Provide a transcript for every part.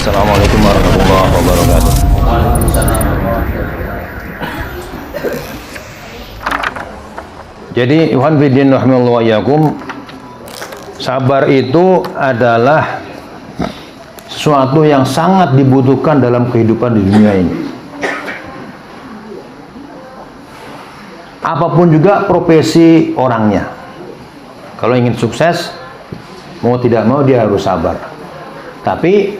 Assalamualaikum warahmatullahi wabarakatuh. Jadi Ikhwan Fiddin rahimallahu wa iyyakum, sabar itu adalah sesuatu yang sangat dibutuhkan dalam kehidupan di dunia ini. Apapun juga profesi orangnya, kalau ingin sukses, mau tidak mau dia harus sabar. Tapi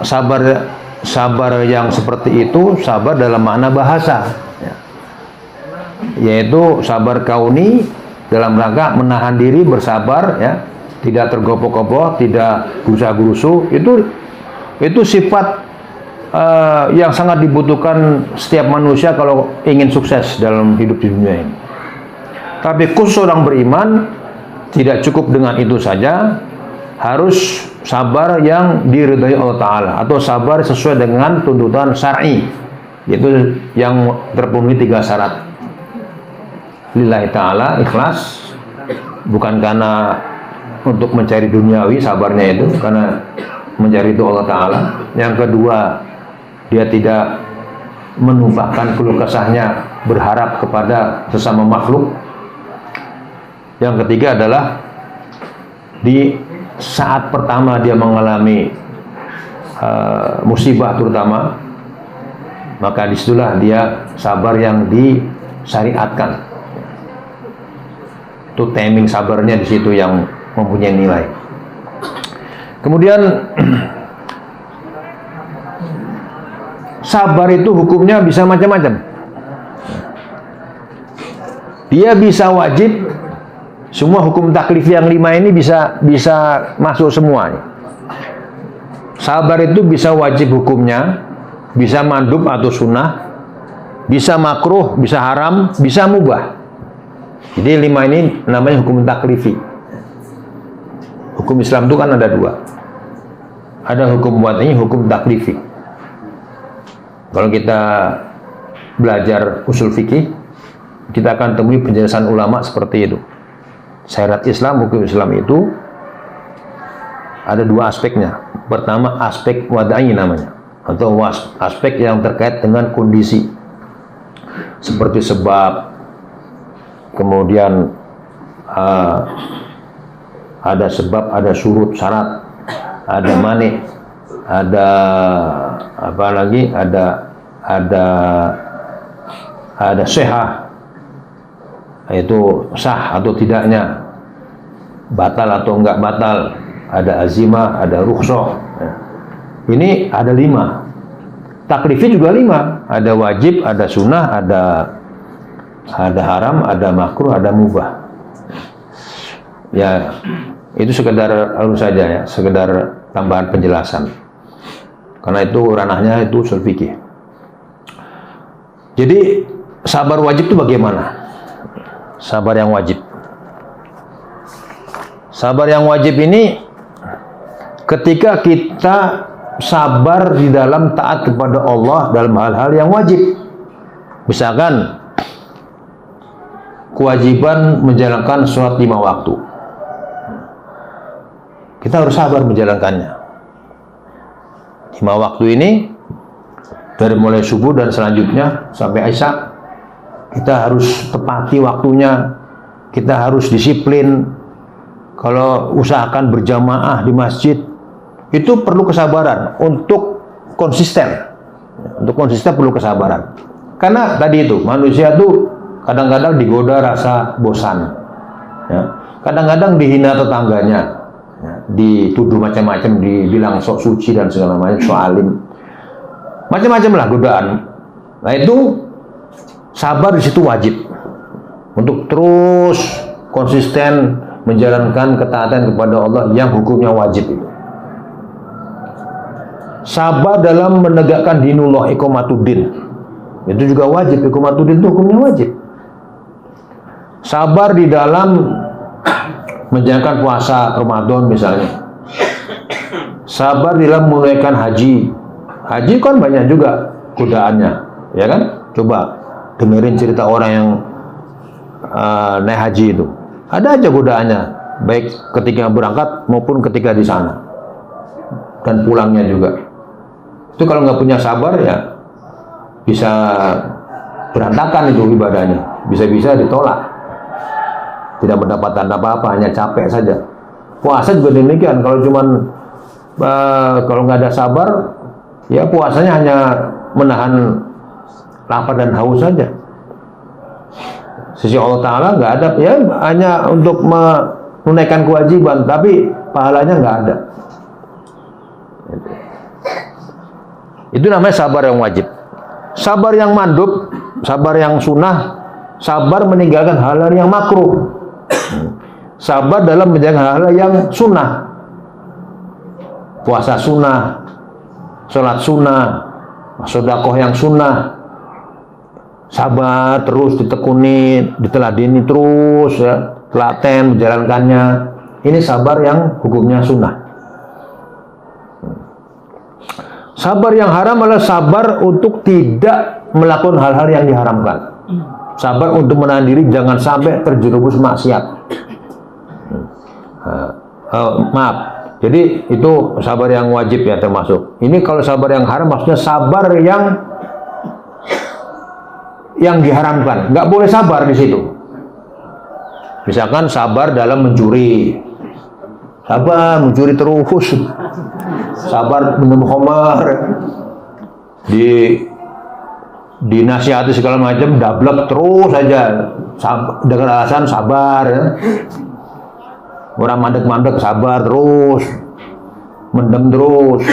sabar yang seperti itu sabar dalam makna bahasa, yaitu sabar kauni dalam rangka menahan diri, bersabar, ya, tidak tergopoh-gopoh, tidak gerusa-gerusu. Itu sifat yang sangat dibutuhkan setiap manusia kalau ingin sukses dalam hidup di dunia ini. Tapi khusus orang beriman tidak cukup dengan itu saja, harus sabar yang diridhai Allah Ta'ala, atau sabar sesuai dengan tuntutan syar'i, yaitu yang terpenuhi 3 syarat. Lillahi Ta'ala, ikhlas, bukan karena untuk mencari duniawi sabarnya itu, karena mencari itu Allah Ta'ala. Yang kedua, dia tidak menumpahkan keluh kesahnya berharap kepada sesama makhluk. Yang ketiga adalah di saat pertama dia mengalami musibah terutama, maka disitulah dia sabar yang disyariatkan. Itu timing sabarnya di situ yang mempunyai nilai. Kemudian sabar itu hukumnya bisa macam-macam. Dia bisa wajib. Semua hukum taklif yang 5 ini bisa masuk semua. Sabar itu bisa wajib hukumnya, bisa mandub atau sunnah, bisa makruh, bisa haram, bisa mubah. Jadi 5 ini namanya hukum taklifi. Hukum Islam itu kan ada 2. Ada hukum wad'i, hukum taklifi. Kalau kita belajar usul fikih, kita akan temui penjelasan ulama seperti itu. Syariat Islam, hukum Islam itu ada 2 aspeknya. Pertama, aspek wad'i namanya, atau aspek yang terkait dengan kondisi, seperti sebab, kemudian ada sebab, ada surut, syarat, ada mani, ada apa lagi, ada sihah, itu sah atau tidaknya, batal atau enggak batal, ada azimah, ada rukhsah. Ini ada 5. Taklifi juga 5, ada wajib, ada sunnah, ada haram, ada makruh, ada mubah. Ya, itu sekedar alur saja ya, sekedar tambahan penjelasan. Karena itu ranahnya itu usul fikih. Jadi sabar wajib itu bagaimana? Sabar yang wajib. Sabar yang wajib ini ketika kita sabar di dalam taat kepada Allah dalam hal-hal yang wajib. Misalkan kewajiban menjalankan sholat 5 waktu. Kita harus sabar menjalankannya. 5 waktu ini dari mulai subuh dan selanjutnya sampai isya, kita harus tepati waktunya, kita harus disiplin. Kalau usahakan berjamaah di masjid, itu perlu kesabaran untuk konsisten. Untuk konsisten perlu kesabaran. Karena tadi itu, manusia itu kadang-kadang digoda rasa bosan. Ya. Kadang-kadang dihina tetangganya, ya. Dituduh macam-macam, dibilang sok suci dan segala macam, sok alim. Macam-macam lah godaan. Nah itu sabar di situ wajib untuk terus konsisten menjalankan ketaatan kepada Allah yang hukumnya wajib itu. Sabar dalam menegakkan dinullah, iqamatuddin, itu juga wajib. Iqamatuddin itu hukumnya wajib. Sabar di dalam menjalankan puasa Ramadan misalnya. Sabar di dalam menunaikan haji. Haji kan banyak juga godaannya, ya kan? Coba dengerin cerita orang yang naik haji itu. Ada aja godaannya, baik ketika berangkat maupun ketika di sana. dan pulangnya juga. Itu kalau nggak punya sabar ya bisa berantakan itu ibadahnya, bisa-bisa ditolak, tidak mendapatkan apa-apa, hanya capek saja. Puasa juga demikian, kalau nggak ada sabar, ya puasanya hanya menahan lapar dan haus saja. Sisi Allah Ta'ala nggak ada, ya hanya untuk menunaikan kewajiban, tapi pahalanya nggak ada. Itu namanya sabar yang wajib. Sabar yang mandub, sabar yang sunnah, sabar meninggalkan hal-hal yang makruh, sabar dalam menjaga hal-hal yang sunnah. Puasa sunnah, sholat sunnah, sedekah yang sunnah, sabar terus ditekuni, diteladani terus, ya, telaten menjalankannya. Ini sabar yang hukumnya sunnah. Sabar yang haram adalah sabar untuk tidak melakukan hal-hal yang diharamkan. Sabar untuk menahan diri jangan sampai terjerumus maksiat. Maaf. Jadi itu sabar yang wajib ya termasuk. Ini kalau sabar yang haram maksudnya sabar yang diharamkan. Nggak boleh sabar di situ. Misalkan sabar dalam mencuri. Sabar mencuri terus. Sabar minum khamar. Dinasihati segala macam, dablek terus saja. Dengan alasan sabar. Ya. Orang mandek-mandek sabar terus, mendem terus.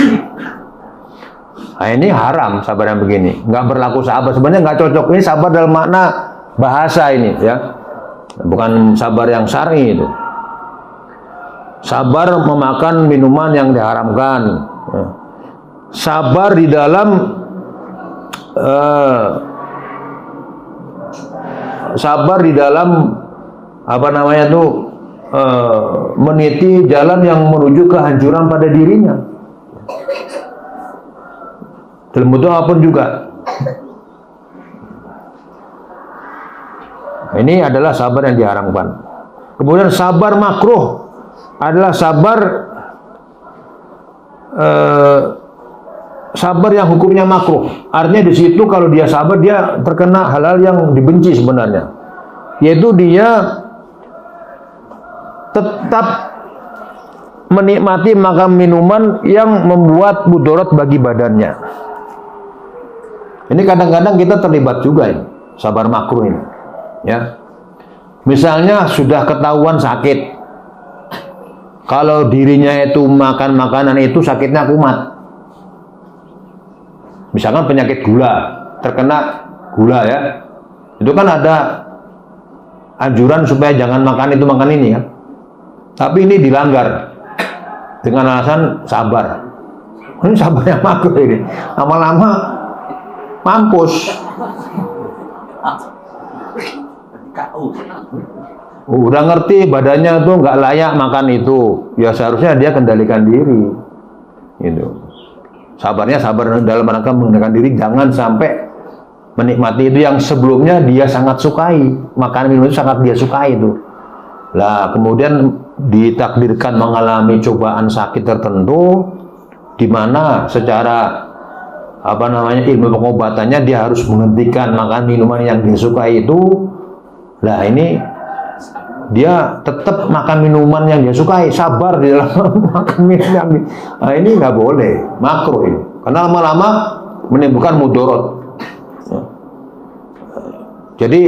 Nah ini haram sabar yang begini, nggak berlaku sabar. Sebenarnya nggak cocok. Ini sabar dalam makna bahasa ini, ya, bukan sabar yang syar'i itu. Sabar memakan minuman yang diharamkan. Ya. Sabar di dalam apa namanya tuh? Meniti jalan yang menuju kehancuran pada dirinya dalam bentuk apapun juga. Ini adalah sabar yang diharamkan. Kemudian sabar makruh adalah sabar yang hukumnya makruh. Artinya di situ kalau dia sabar dia terkena hal-hal yang dibenci sebenarnya, yaitu dia tetap menikmati makan minuman yang membuat mudarat bagi badannya. Ini kadang-kadang kita terlibat juga ini, sabar makruh ini. Ya, misalnya sudah ketahuan sakit, kalau dirinya itu makan makanan itu sakitnya kumat. Misalkan penyakit gula, terkena gula ya, itu kan ada anjuran supaya jangan makan itu makan ini ya. Tapi ini dilanggar dengan alasan sabar. Ini sabar yang makruh ini. Lama-lama mampus. Udah ngerti badannya tuh nggak layak makan itu. Ya seharusnya dia kendalikan diri. Gitu. Sabarnya sabar dalam rangka mengendalikan diri, jangan sampai menikmati itu yang sebelumnya dia sangat sukai. Makanan minum itu sangat dia sukai itu. Lah kemudian ditakdirkan mengalami cobaan sakit tertentu di mana secara apa namanya ilmu pengobatannya dia harus menghentikan makan minuman yang disukai itu. Lah ini dia tetap makan minuman yang dia sukai, sabar di dalam makan minuman. Nah, ini nggak boleh, makruh ini, karena lama-lama menimbulkan mudarat. Jadi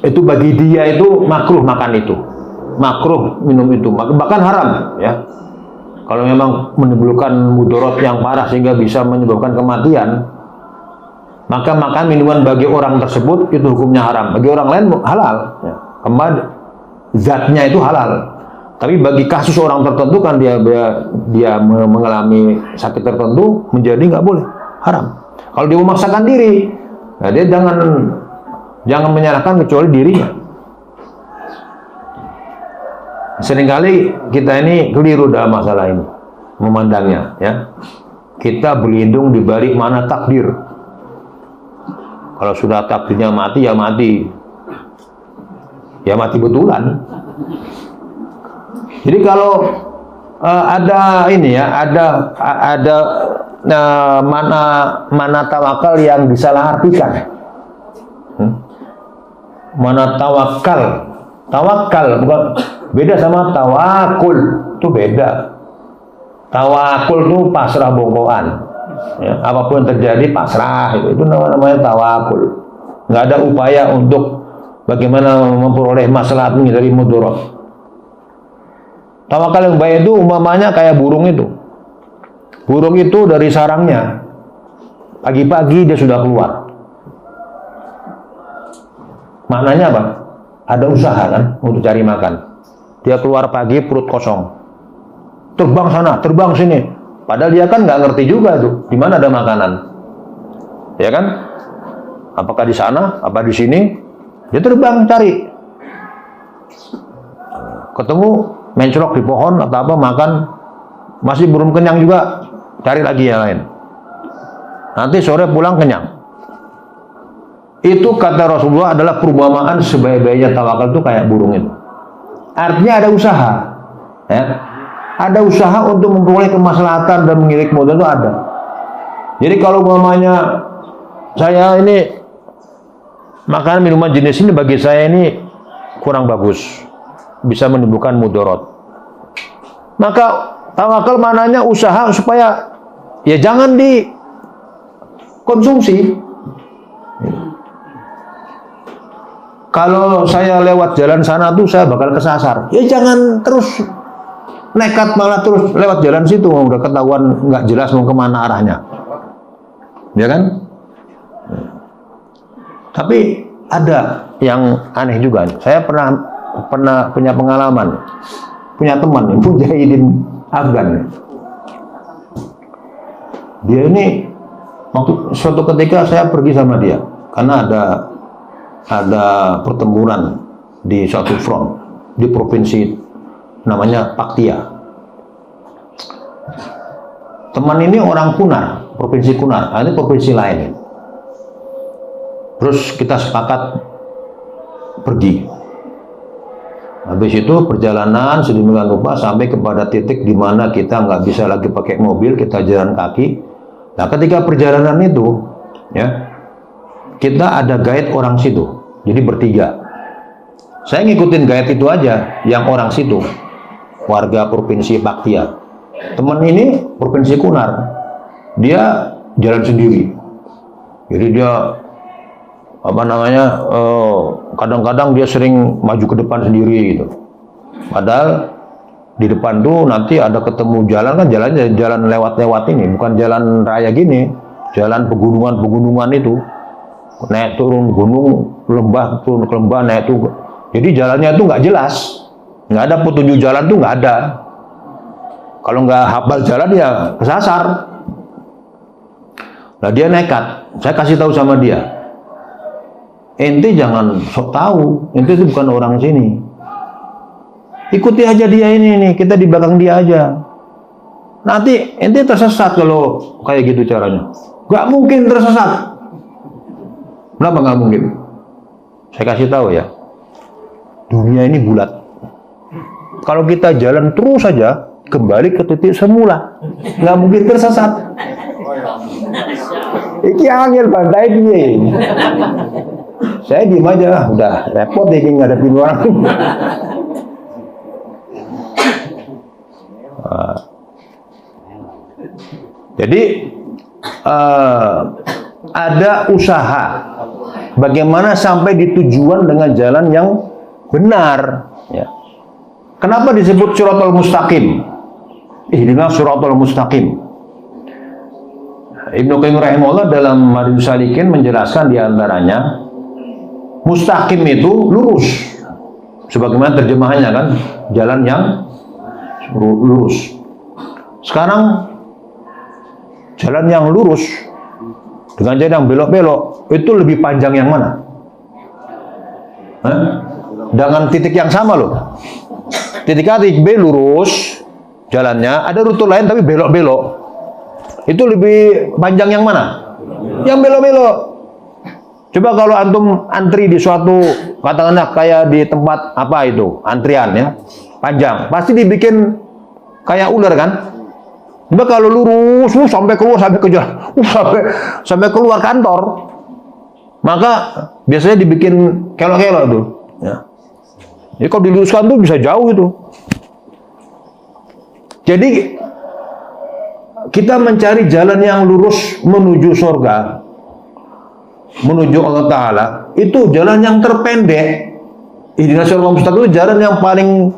itu bagi dia itu makruh makan itu, makruh minum itu, bahkan haram ya. Kalau memang menimbulkan mudarat yang parah sehingga bisa menyebabkan kematian, maka makan minuman bagi orang tersebut itu hukumnya haram. Bagi orang lain halal ya. Kembali zatnya itu halal. Tapi bagi kasus orang tertentu kan dia mengalami sakit tertentu menjadi nggak boleh, haram. Kalau dia memaksakan diri, nah dia jangan menyalahkan kecuali dirinya. Seringkali kita ini keliru dalam masalah ini, memandangnya ya. Kita berlindung di balik mana takdir. Kalau sudah takdirnya mati ya mati. Ya mati betulan. Jadi kalau ada ini ya, ada mana tawakal yang disalahartikan. Mana tawakal bukan beda sama tawakul, itu beda. Tawakul itu pasrah bongkoan, ya, apapun yang terjadi pasrah, itu namanya tawakul. Nggak ada upaya untuk bagaimana memperoleh maslahat dari mudarat. Tawakal yang baik itu umpamanya kayak burung itu. Burung itu dari sarangnya pagi-pagi dia sudah keluar. Maknanya apa? Ada usaha kan untuk cari makan. Dia keluar pagi perut kosong, terbang sana, terbang sini. Padahal dia kan nggak ngerti juga tuh di mana ada makanan, ya kan? Apakah di sana, apa di sini? Dia terbang cari, ketemu mencrok di pohon atau apa, makan, masih belum kenyang juga, cari lagi yang lain. Nanti sore pulang kenyang. Itu kata Rasulullah adalah perumpamaan sebaik-baiknya tawakal itu kayak burung itu. Artinya ada usaha, ya. Ada usaha untuk memperoleh kemaslahatan dan mengirik modal itu ada. Jadi kalau umpamanya saya ini makanan minuman jenis ini bagi saya ini kurang bagus, bisa menimbulkan mudarat. Maka tawakal mananya usaha supaya ya jangan dikonsumsi. Kalau saya lewat jalan sana tuh saya bakal kesasar. Ya jangan terus nekat malah terus lewat jalan situ, udah ketahuan nggak jelas mau kemana arahnya, ya kan? Tapi ada yang aneh juga. Saya pernah punya pengalaman, punya teman mujahidin Afgan. Dia ini waktu suatu ketika saya pergi sama dia karena ada pertempuran di suatu front di provinsi namanya Paktia. Teman ini orang Kunar, provinsi Kunar, ini provinsi lain. Terus kita sepakat pergi. Habis itu perjalanan sedemikian rupa sampai kepada titik di mana kita nggak bisa lagi pakai mobil, kita jalan kaki. Nah, ketika perjalanan itu, ya, kita ada guide orang situ, jadi bertiga. Saya ngikutin guide itu aja, yang orang situ, warga provinsi Paktia. Teman ini provinsi Kunar, dia jalan sendiri. Jadi dia kadang-kadang dia sering maju ke depan sendiri gitu. Padahal di depan tuh nanti ada ketemu jalan kan, jalan lewat ini, bukan jalan raya gini, jalan pegunungan itu. Naik turun gunung, lembah turun ke lembah, naik tuh. Jadi jalannya itu nggak jelas, nggak ada petunjuk jalan tuh nggak ada. Kalau nggak hafal jalan ya kesasar. Nah dia nekat, saya kasih tahu sama dia, ente jangan sok tahu, ente itu bukan orang sini. Ikuti aja dia ini nih, kita di belakang dia aja. Nanti ente tersesat kalau kayak gitu caranya. Nggak mungkin tersesat. Kenapa nggak mungkin? Saya kasih tahu ya, dunia ini bulat. Kalau kita jalan terus saja, kembali ke titik semula, nggak mungkin tersesat. Iki angel bantai dia. Saya diem aja, udah repot deh ngadepin orang. Jadi ada usaha bagaimana sampai di tujuan dengan jalan yang benar, ya. Kenapa disebut siratal mustaqim? Ihdinas siratal mustaqim. Ibnu Qayyim rahimahullah dalam Madarijus Salikin menjelaskan diantaranya mustaqim itu lurus, sebagaimana terjemahannya kan, jalan yang lurus. Sekarang jalan yang lurus dengan jalan yang belok-belok itu lebih panjang yang mana? Dengan titik yang sama loh. Titik A, titik B lurus jalannya, ada rute lain tapi belok-belok. Itu lebih panjang yang mana? Yang belok-belok. Coba kalau antum antri di suatu, katakanlah kayak di tempat apa itu, antrian ya, panjang. Pasti dibikin kayak ular kan. Coba kalau lurus sampai keluar, sampai kejar, sampai keluar kantor, maka biasanya dibikin kelok-kelok tuh. Ya. Jadi kalau diluruskan tuh bisa jauh itu. Jadi kita mencari jalan yang lurus menuju surga, menuju Allah Ta'ala, itu jalan yang terpendek. Ihdinas siratal mustaqim itu jalan yang paling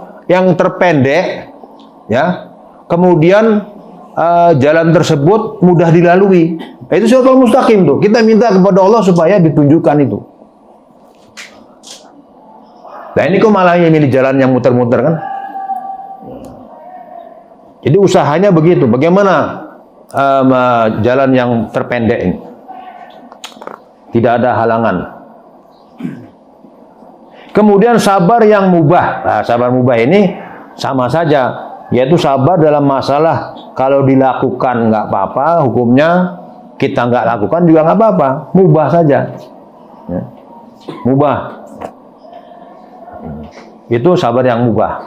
terpendek, ya. Kemudian jalan tersebut mudah dilalui. Itu siratal mustaqim tuh. Kita minta kepada Allah supaya ditunjukkan itu. Nah ini kok malah milih jalan yang muter-muter kan? Jadi usahanya begitu. Bagaimana jalan yang terpendek ini? Tidak ada halangan. Kemudian sabar yang mubah. Nah, sabar mubah ini sama saja, yaitu sabar dalam masalah kalau dilakukan nggak apa-apa, hukumnya kita nggak lakukan juga nggak apa-apa, mubah saja. Ya. Mubah. Itu sabar yang mubah.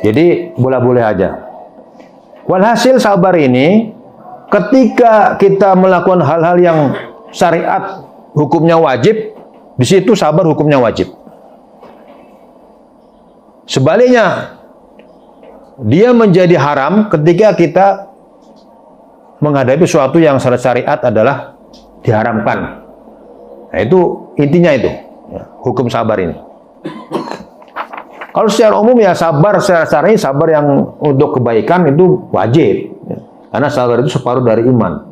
Jadi boleh-boleh aja. Walhasil sabar ini ketika kita melakukan hal-hal yang syariat hukumnya wajib, di situ sabar hukumnya wajib. Sebaliknya, dia menjadi haram ketika kita menghadapi sesuatu yang secara syariat adalah diharamkan. Nah, itu intinya itu, ya, hukum sabar ini. Kalau secara umum ya sabar secara syar'i, sabar yang untuk kebaikan itu wajib, ya. Karena sabar itu separuh dari iman.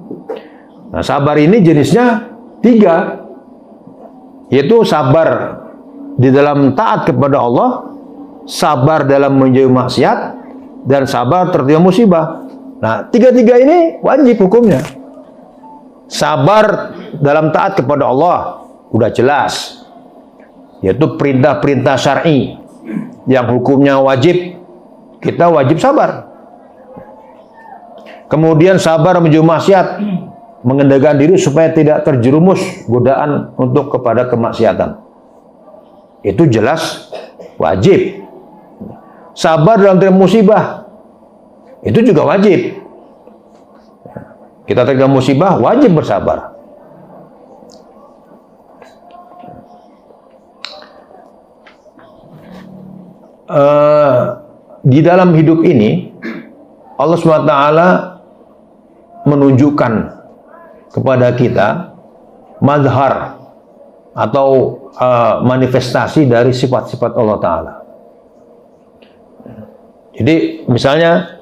Nah, sabar ini jenisnya 3, yaitu sabar di dalam taat kepada Allah, sabar dalam menjauhi maksiat, dan sabar tertimpa musibah. Nah, 3 ini wajib hukumnya. Sabar dalam taat kepada Allah udah jelas, yaitu perintah-perintah syar'i yang hukumnya wajib, kita wajib sabar. Kemudian sabar menjauhi maksiat, mengendalikan diri supaya tidak terjerumus godaan untuk kepada kemaksiatan. Itu jelas wajib. Sabar dalam terima musibah, itu juga wajib. Kita terkena musibah, wajib bersabar. Di dalam hidup ini, Allah SWT menunjukkan kepada kita mazhar atau manifestasi dari sifat-sifat Allah Ta'ala. Jadi misalnya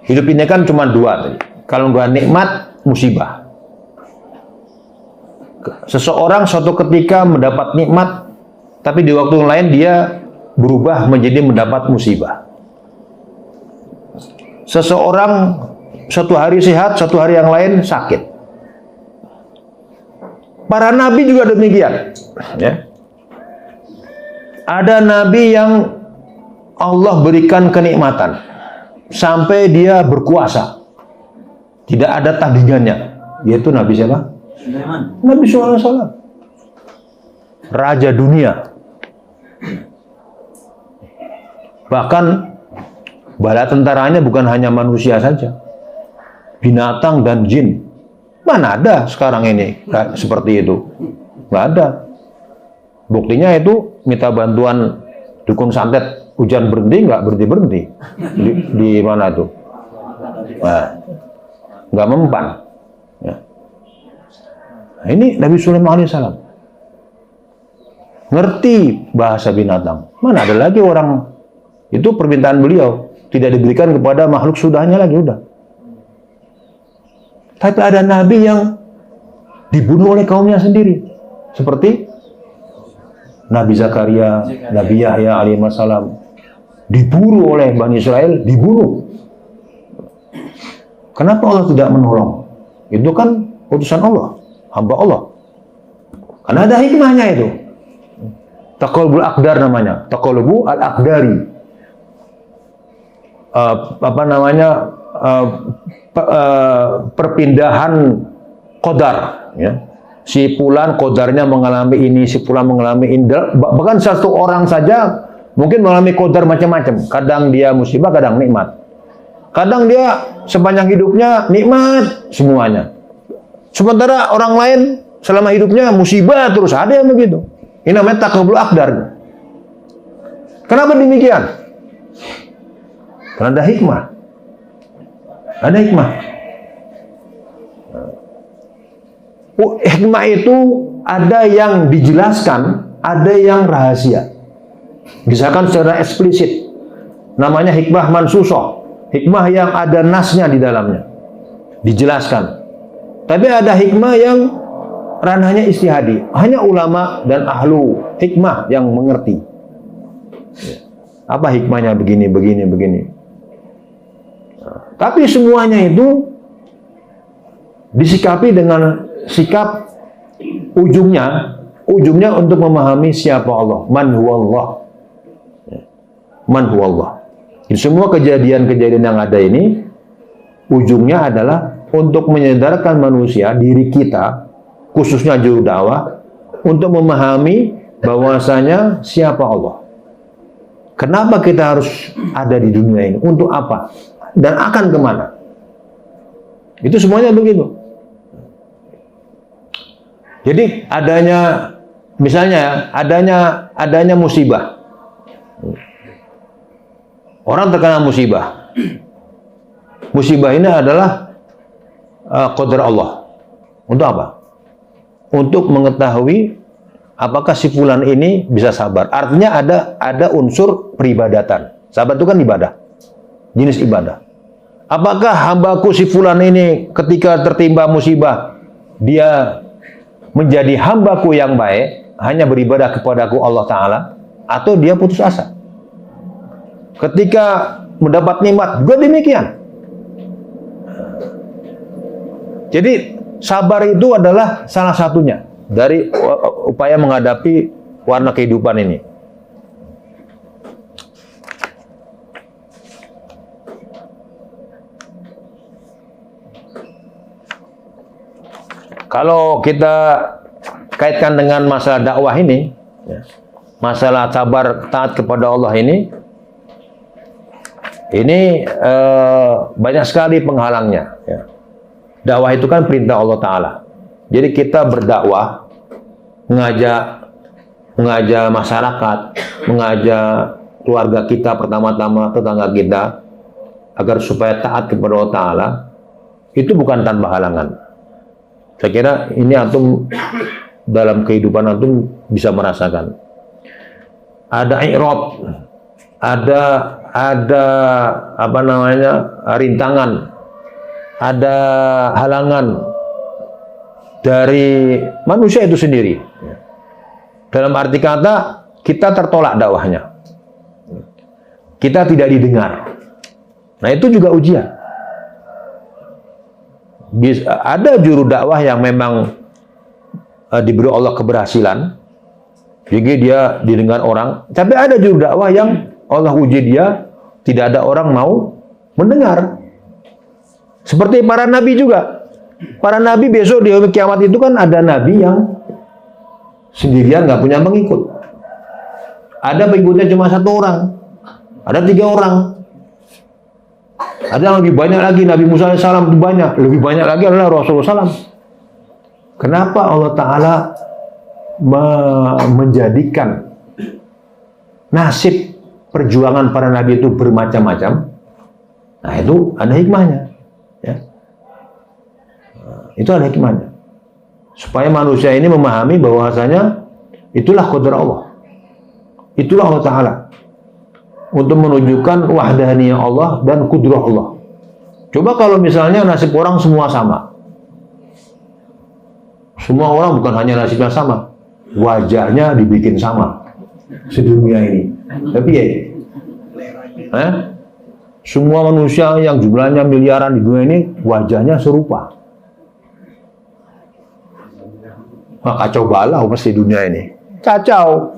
hidup ini kan cuma 2 tadi. Kalau nggak nikmat, musibah. Seseorang suatu ketika mendapat nikmat, tapi di waktu lain dia berubah menjadi mendapat musibah. Seseorang suatu hari sehat, suatu hari yang lain sakit. Para nabi juga demikian. Ya. Ada nabi yang Allah berikan kenikmatan sampai dia berkuasa, tidak ada tandingannya, yaitu Nabi siapa? Nabi SAW, raja dunia. Bahkan bala tentaranya bukan hanya manusia saja, binatang dan jin. Mana ada sekarang ini seperti itu? Nggak ada. Buktinya itu minta bantuan dukun santet, hujan berhenti, nggak berhenti. Di mana itu? Nah, nggak mempan. Ya. Nah, ini Nabi Sulaiman alaihissalam ngerti bahasa binatang. Mana ada lagi orang, itu permintaan beliau, tidak diberikan kepada makhluk sudahnya lagi, udah. Tapi ada nabi yang dibunuh oleh kaumnya sendiri, seperti Nabi Zakaria, Nabi Yahya alaihissalam, diburu oleh Bani Israel, dibunuh. Kenapa Allah tidak menolong? Itu kan utusan Allah, hamba Allah. Karena ada hikmahnya itu. Taqallubul aqdar namanya, taqallubu al-aqdari. Perpindahan qadar, ya. Si fulan qadarnya mengalami ini, si fulan mengalami ini. Bahkan satu orang saja mungkin mengalami qadar macam-macam. Kadang dia musibah, kadang nikmat. Kadang dia sepanjang hidupnya nikmat semuanya. Sementara orang lain selama hidupnya musibah terus, ada yang begitu. Ini namanya taqabul aqdar. Kenapa demikian? Karena ada hikmah. Ada hikmah. Hikmah itu ada yang dijelaskan, ada yang rahasia. Misalkan secara eksplisit, namanya hikmah mansusoh. Hikmah yang ada nasnya di dalamnya, dijelaskan. Tapi ada hikmah yang ranahnya istihadi, hanya ulama dan ahlu hikmah yang mengerti. Apa hikmahnya begini, begini, begini. Tapi semuanya itu disikapi dengan sikap ujungnya untuk memahami siapa Allah, man huwallah. Man huwallah. Di semua kejadian-kejadian yang ada ini ujungnya adalah untuk menyadarkan manusia, diri kita, khususnya juru dakwah, untuk memahami bahwasanya siapa Allah. Kenapa kita harus ada di dunia ini? Untuk apa? Dan akan kemana? Itu semuanya begitu. Jadi adanya, misalnya adanya musibah. Orang terkena musibah. Musibah ini adalah qadar Allah. Untuk apa? Untuk mengetahui apakah si fulan ini bisa sabar. Artinya ada unsur peribadatan. Sabar itu kan ibadah. Jenis ibadah. Apakah hambaku si fulan ini ketika tertimpa musibah, dia menjadi hambaku yang baik, hanya beribadah kepadaku Allah Ta'ala, atau dia putus asa? Ketika mendapat nikmat juga demikian. Jadi sabar itu adalah salah satunya dari upaya menghadapi warna kehidupan ini. Kalau kita kaitkan dengan masalah dakwah ini, masalah sabar taat kepada Allah ini banyak sekali penghalangnya. Dakwah itu kan perintah Allah Ta'ala. Jadi kita berdakwah, mengajak masyarakat, mengajak keluarga kita, pertama-tama tetangga kita, agar supaya taat kepada Allah Ta'ala, itu bukan tanpa halangan. Saya kira ini antum dalam kehidupan antum bisa merasakan. Ada i'rad, ada apa namanya, rintangan, ada halangan dari manusia itu sendiri. Dalam arti kata, kita tertolak dakwahnya. Kita tidak didengar. Nah, itu juga ujian. Ada juru dakwah yang memang diberi Allah keberhasilan, jadi dia didengar orang. Tapi ada juru dakwah yang Allah uji dia, tidak ada orang mau mendengar. Seperti para nabi juga. Para nabi besok di hari kiamat itu kan ada nabi yang sendirian, nggak punya pengikut. Ada pengikutnya cuma 1 orang, ada 3 orang. Ada yang lebih banyak lagi. Nabi Musa AS itu banyak, lebih banyak lagi adalah Rasulullah SAW. Kenapa Allah Ta'ala menjadikan nasib perjuangan para nabi itu bermacam-macam? Nah, itu ada hikmahnya, ya. Itu ada hikmahnya, supaya manusia ini memahami bahwasanya itulah qadar Allah, itulah Allah Ta'ala, untuk menunjukkan wahdaniyah Allah dan kudrah Allah. Coba kalau misalnya nasib orang semua sama, semua orang bukan hanya nasibnya sama, wajahnya dibikin sama sedunia ini. Tapi semua manusia yang jumlahnya miliaran di dunia ini wajahnya serupa. Nah, kacau balau pasti dunia ini. Kacau.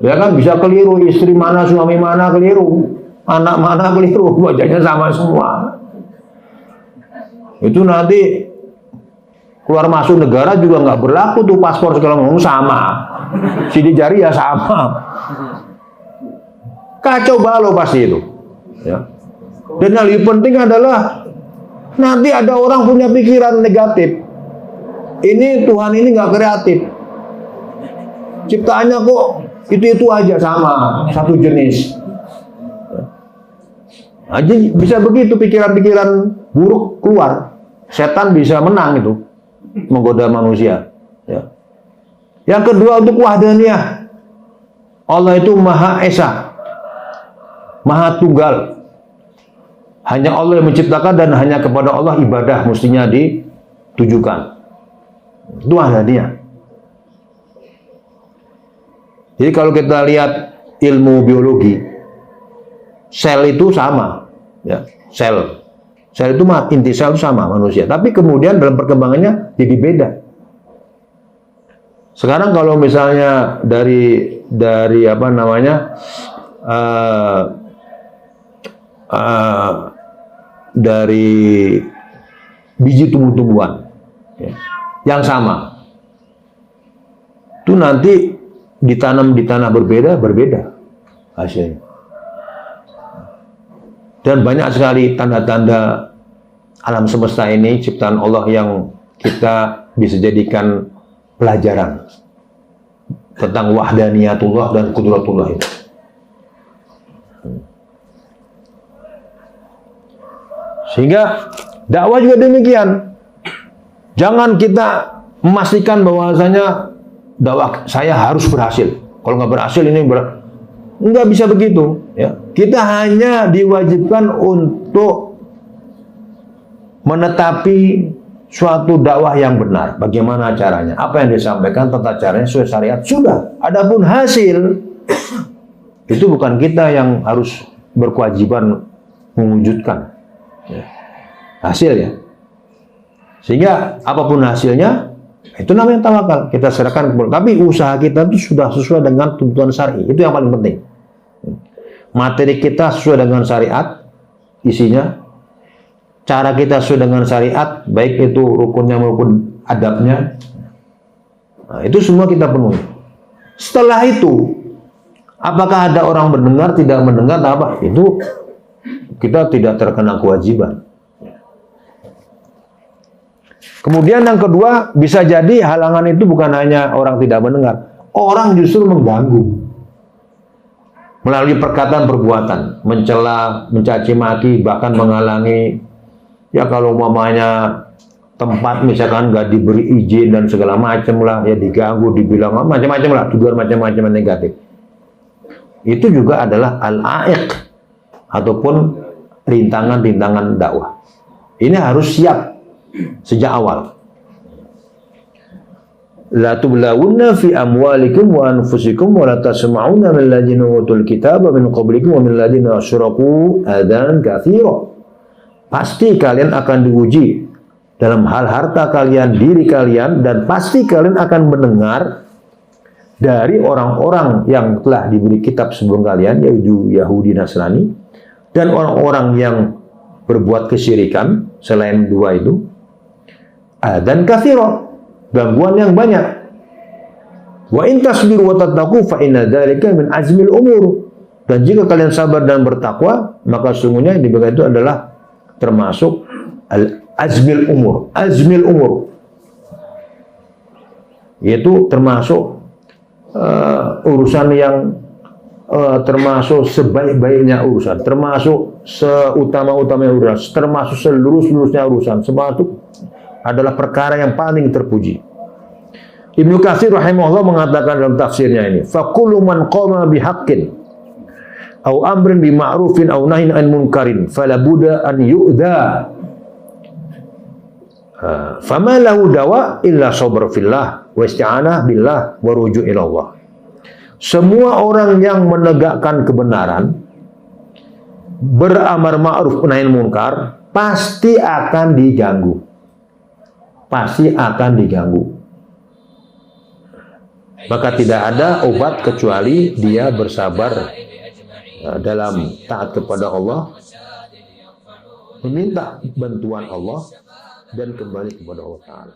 Ya kan, bisa keliru, istri mana, suami mana keliru, anak mana keliru, wajahnya sama semua. Itu nanti keluar masuk negara juga nggak berlaku tuh, paspor segala macam sama, sidik jari ya sama. kacau balau pasti itu. Ya. Dan yang lebih penting adalah nanti ada orang punya pikiran negatif. Ini Tuhan ini nggak kreatif. Ciptaannya kok itu aja sama, satu jenis. Aja bisa begitu pikiran-pikiran buruk keluar. Setan bisa menang itu, menggoda manusia. Ya. Yang kedua untuk wahdaniyah. Allah itu Maha Esa, Maha Tunggal. Hanya Allah yang menciptakan dan hanya kepada Allah ibadah mestinya ditujukan. Itu wahdaniyah. Jadi kalau kita lihat ilmu biologi, sel itu sama, ya, sel itu inti sel itu sama manusia. Tapi kemudian dalam perkembangannya jadi beda. Sekarang kalau misalnya dari apa namanya dari biji tumbuh-tumbuhan ya, yang sama, itu nanti ditanam di tanah berbeda hasilnya. Dan banyak sekali tanda-tanda alam semesta ini ciptaan Allah yang kita bisa jadikan pelajaran tentang wahdaniyatullah dan qudratullah itu. Sehingga dakwah juga demikian. Jangan kita memastikan bahwasanya dakwah saya harus berhasil. Kalau nggak berhasil ini nggak bisa begitu. Ya. Kita hanya diwajibkan untuk menetapi suatu dakwah yang benar. Bagaimana caranya? Apa yang disampaikan, tata caranya sesuai syariat. Sudah. Adapun hasil itu bukan kita yang harus berkewajiban mewujudkan hasil ya. Sehingga apapun hasilnya itu namanya tawakal. Kita serahkan kepada. Tapi usaha kita itu sudah sesuai dengan tuntutan syar'i. Itu yang paling penting. Materi kita sesuai dengan syariat, isinya. Cara kita sesuai dengan syariat, baik itu rukunnya maupun adabnya. Nah, itu semua kita penuhi. Setelah itu, apakah ada orang mendengar, tidak mendengar, apa? Itu kita tidak terkena kewajiban. Kemudian yang kedua, bisa jadi halangan itu bukan hanya orang tidak mendengar. Orang justru mengganggu. Melalui perkataan perbuatan, mencela, mencaci maki, bahkan menghalangi. Ya kalau umpamanya tempat misalkan nggak diberi izin dan segala macam lah, ya diganggu, dibilang macam-macam lah, tuduhan macam-macam negatif. Itu juga adalah al-aiq ataupun rintangan-rintangan dakwah. Ini harus siap sejak awal. La tublawunna fi amwalikum wa anfusikum wa la tasma'una min ladina utul kitaba min qablikum wa min ladina asyraku adan katsira. Pasti kalian akan diuji dalam hal harta kalian, diri kalian, dan pasti kalian akan mendengar dari orang-orang yang telah diberi kitab sebelum kalian, yaitu Yahudi Nasrani, dan orang-orang yang berbuat kesyirikan selain dua itu, dan katsira, gangguan yang banyak. Wa in tasbiru wa tattaqu fa inna dzalika min azmil umur. Dan jika kalian sabar dan bertakwa, maka sungguhnya yang diberikan itu adalah termasuk azmil umur. Azmil umur yaitu termasuk urusan yang termasuk sebaik-baiknya urusan, termasuk seutama-utamanya urusan, termasuk seluruh-seluruhnya urusan, termasuk adalah perkara yang paling terpuji. Ibnu Katsir rahimahullah mengatakan dalam tafsirnya ini, faqulu man qama bihaqqin au amrin bi ma'rufin au nahyin 'anil munkarin fala budda an yu'dha fama lahu dawa illa sabr fillah wa isti'anah billah wa ruju' ila Allah. Semua orang yang menegakkan kebenaran, beramar ma'ruf nahi munkar, pasti akan diganggu. Pasti akan diganggu. Maka tidak ada obat kecuali dia bersabar dalam taat kepada Allah, meminta bantuan Allah, dan kembali kepada Allah Ta'ala.